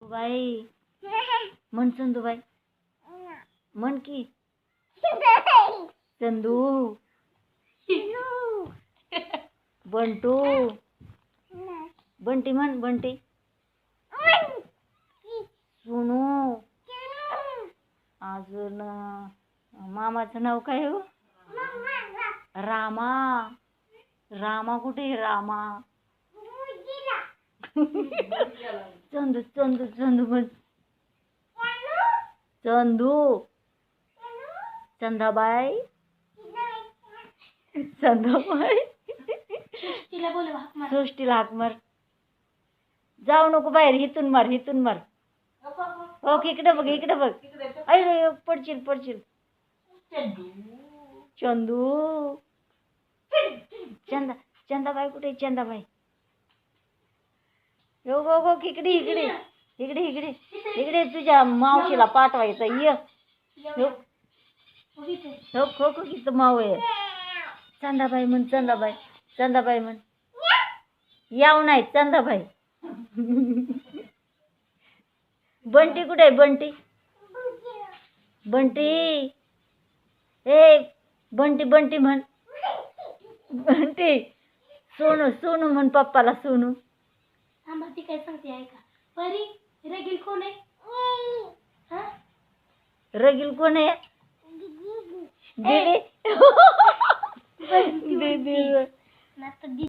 बाई म्हण चंदू बाई म्हण की चंदू बंटू बंटी म्हण बंटी सोनू अजून मामाचं नाव काय हो रामा रामा कुठे आहे रामा चंदू चंदू चंदू म्हण चंदू चंदाबाई चंदाबाई सृष्टीला हाक मार जाऊ नको बाहेर हिथून मार हो इकडे बघ अरे पडशील चंदू चंदाबाई कुठे चंदाबाई हो इकडे तुझ्या मावशीला पाठवायचं ये हो किती माव आहे चंदाबाई म्हण याव नाही चंदाबाई बंटी कुठे आहे बंटी ए बंटी म्हण बंटी सोनू म्हण पप्पाला सोनू ती काय सांगते ऐका परी रगील कोण आहे रगील कोण आहे दीदी